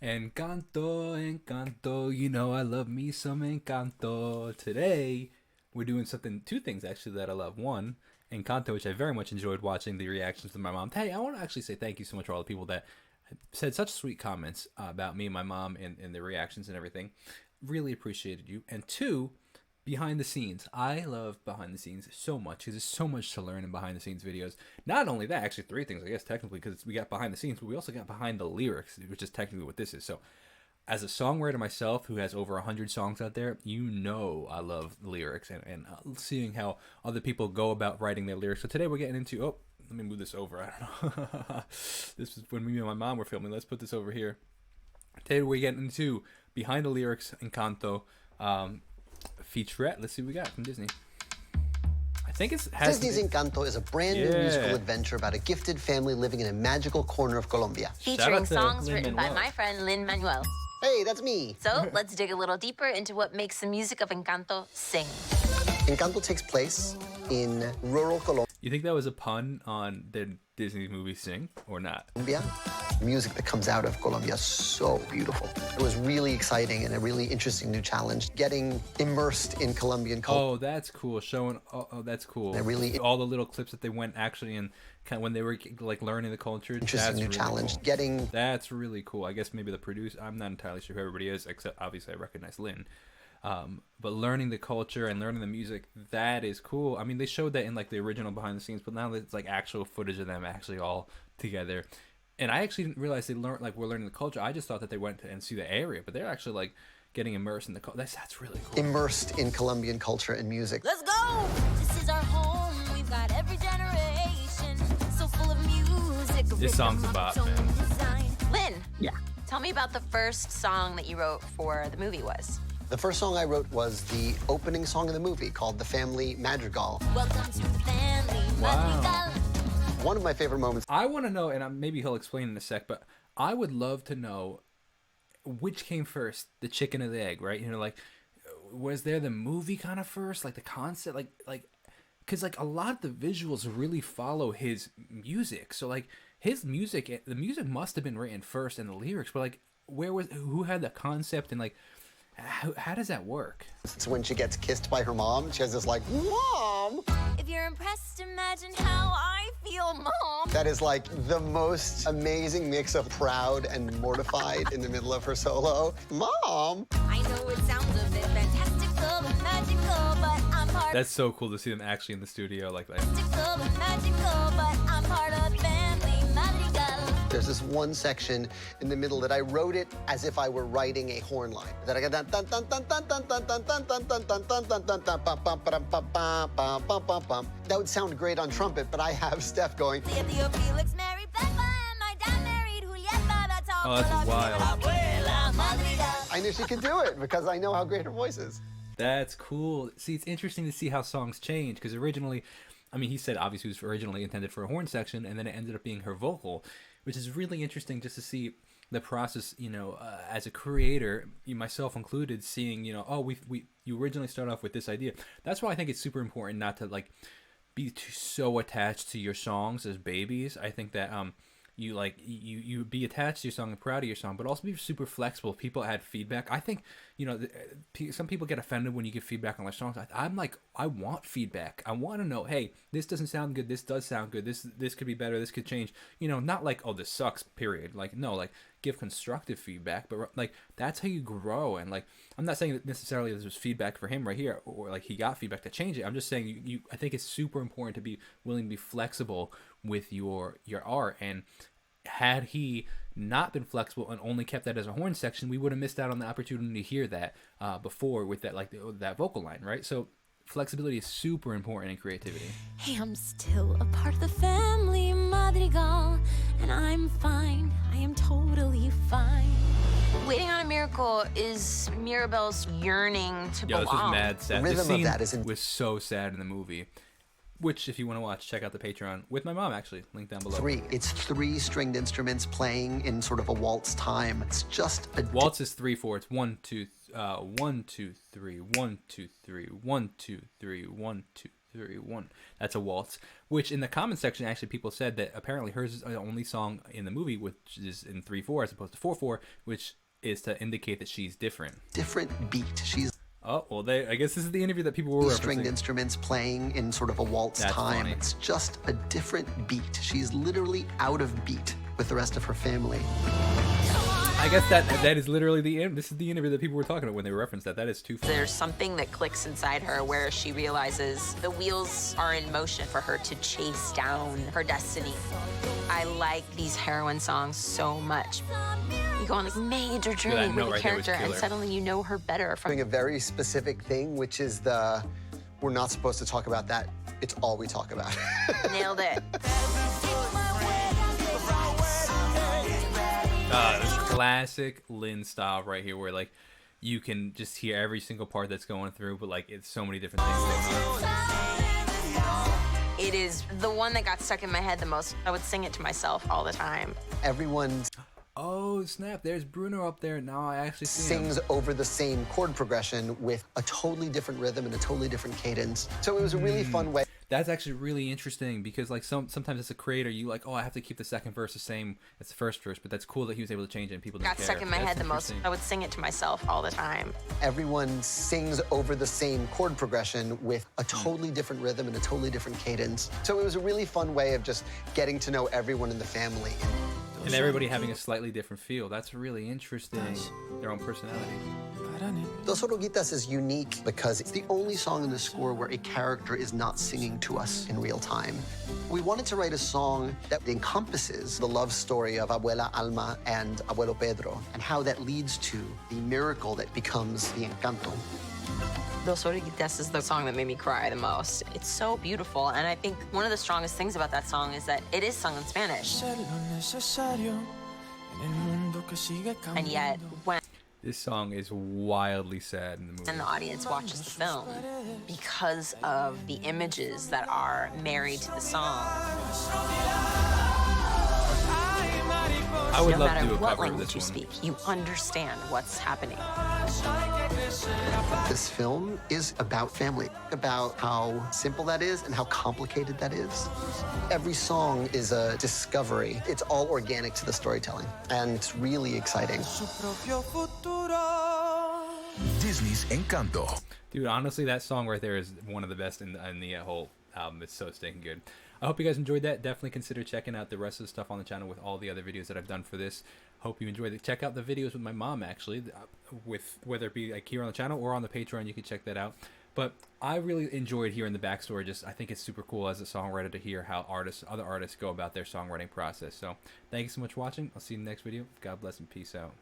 Encanto, Encanto, you know I love me some Encanto. Today, we're doing two things actually that I love. One, Encanto, which I very much enjoyed watching the reactions to my mom. Hey, I want to actually say thank you so much for all the people that said such sweet comments about me and my mom and the reactions and everything. Really appreciated you. And two, behind the scenes. I love behind the scenes so much because there's so much to learn in behind the scenes videos. Not only that, actually three things, I guess, technically, because we got behind the scenes, but we also got behind the lyrics, which is technically what this is. So as a songwriter myself who has over 100 songs out there, you know I love lyrics and seeing how other people go about writing their lyrics. So today we're getting into, oh, let me move this over. I don't know. This is when me and my mom were filming. Let's put this over here. Today we're getting into behind the lyrics, Encanto, featurette. Let's see what we got from Disney. I think it's Disney's Encanto is a brand new musical adventure about a gifted family living in a magical corner of Colombia. Featuring songs written by my friend Lin-Manuel. Hey, that's me. So let's dig a little deeper into what makes the music of Encanto sing. Encanto takes place in rural Colombia. You think that was a pun on the Disney movie Sing or not? Music that comes out of Colombia is so beautiful. It was really exciting and a really interesting new challenge, getting immersed in Colombian culture. Oh, that's cool. Showing, oh, that's cool. All the little clips that they went actually in kind of when they were like learning the culture. Interesting new really challenge. Cool. That's really cool. I guess maybe the producer, I'm not entirely sure who everybody is, except obviously I recognize Lynn. But learning the culture and learning the music, that is cool. I mean, they showed that in like the original behind the scenes, but now it's like actual footage of them actually all together. And I actually didn't realize they learned like we're learning the culture. I just thought that they went and see the area, but they're actually like getting immersed in the culture. That's really cool. Immersed in Colombian culture and music. Let's go! This is our home. We've got every generation. So full of music. This song's about, man. Lynn. Yeah. Tell me about the first song that you wrote for the movie was. The first song I wrote was the opening song of the movie called The Family Madrigal. Welcome to the family. Wow. One of my favorite moments. I want to know, and maybe he'll explain in a sec, but I would love to know which came first, the chicken or the egg, right? You know, like, was there the movie kind of first, like the concept, like, because like a lot of the visuals really follow his music. So like his music, the music must have been written first, and the lyrics, but like, who had the concept and like. How does that work? It's when she gets kissed by her mom. She has this like, Mom! If you're impressed, imagine how I feel, Mom. That is like the most amazing mix of proud and mortified in the middle of her solo. Mom! I know it sounds a bit fantastical and magical, but I'm part That's so cool to see them actually in the studio like that. Fantastical and magical, but I'm part of family madrigal. There's this one section in the middle that I wrote it as if I were writing a horn line. That would sound great on trumpet, but I have Steph going. Oh, that's wild. I knew she could do it because I know how great her voice is. That's cool. See, it's interesting to see how songs change because originally, I mean, he said obviously it was originally intended for a horn section, and then it ended up being her vocal, which is really interesting just to see the process, you know, as a creator, you myself included, seeing, you know, oh, you originally start off with this idea. That's why I think it's super important not to like be so attached to your songs as babies. I think that you be attached to your song and proud of your song, but also be super flexible. If people add feedback, I think, you know, some people get offended when you give feedback on their songs. I'm like, I want feedback. I want to know, hey, this doesn't sound good, this does sound good, this could be better, this could change, you know, not like, oh, this sucks, period. Like, no, like, give constructive feedback, but like, that's how you grow. And like, I'm not saying that necessarily this was feedback for him right here, or like he got feedback to change it. I'm just saying I think it's super important to be willing to be flexible with your art. And had he not been flexible and only kept that as a horn section, we would have missed out on the opportunity to hear that before with that, like that vocal line, right? So flexibility is super important in creativity. Hey, I'm still a part of the family madrigal, and I'm fine. I am totally fine. Waiting on a Miracle is Mirabel's yearning to belong. This was mad sad. The rhythm This scene of that was so sad in the movie. Which, if you want to watch, check out the Patreon with my mom, actually. Link down below. It's 3 stringed instruments playing in sort of a waltz time. It's just a... Waltz is 3/4. It's 1 2 1 2 3 1 2 3 1 2 3 1 2 3, 1. That's a waltz. Which in the comment section, actually, people said that apparently hers is the only song in the movie which is in 3/4 as opposed to 4/4, which is to indicate that she's different. Different beat. She's Oh, well, I guess this is the interview that people were referencing. stringed instruments playing in sort of a waltz That's time. funny. It's just a different beat. She's literally out of beat with the rest of her family. I guess that is literally this is the interview that people were talking about when they referenced that. That is too funny. There's something that clicks inside her where she realizes the wheels are in motion for her to chase down her destiny. I like these heroine songs so much. You go on this major journey that with note a right there was character, and killer. suddenly you know her better from Doing a very specific thing, which is we're not supposed to talk about that. It's all we talk about. nailed it. This classic Lynn style right here, where like you can just hear every single part that's going through, but like it's so many different things going on. It is the one that got stuck in my head the most. I would sing it to myself all the time. Everyone Oh snap! There's Bruno up there. Now I actually see him. sings over the same chord progression with a totally different rhythm and a totally different cadence. So it was a really fun way. That's actually really interesting because like sometimes as a creator you like, oh, I have to keep the second verse the same as the first verse, but that's cool that he was able to change it and people didn't Got care. stuck in my That's head the most. interesting. I would sing it to myself all the time. Everyone sings over the same chord progression with a totally different rhythm and a totally different cadence. So it was a really fun way of just getting to know everyone in the family. And everybody having a slightly different feel. That's really interesting. Their own personality. Dos Oruguitas is unique because it's the only song in the score where a character is not singing to us in real time. We wanted to write a song that encompasses the love story of Abuela Alma and Abuelo Pedro and how that leads to the miracle that becomes the Encanto. Dos Oruguitas is the song that made me cry the most. It's so beautiful, and I think one of the strongest things about that song is that it is sung in Spanish. And yet, when This song is wildly sad in the movie. the audience watches the film, because of the images that are married to the song, I would no love to matter do a what cover of language this you one. speak, you understand what's happening. This film is about family, about how simple that is and how complicated that is. Every song is a discovery. It's all organic to the storytelling, and it's really exciting. Disney's Encanto. Dude, honestly, that song right there is one of the best in the whole album. It's so stinking good. I hope you guys enjoyed that. Definitely consider checking out the rest of the stuff on the channel with all the other videos that I've done for this. Hope you enjoyed it. Check out the videos with my mom, actually, with whether it be like here on the channel or on the Patreon. You can check that out. But I really enjoyed hearing the backstory. Just I think it's super cool as a songwriter to hear how other artists go about their songwriting process. So thank you so much for watching. I'll see you in the next video. God bless and peace out.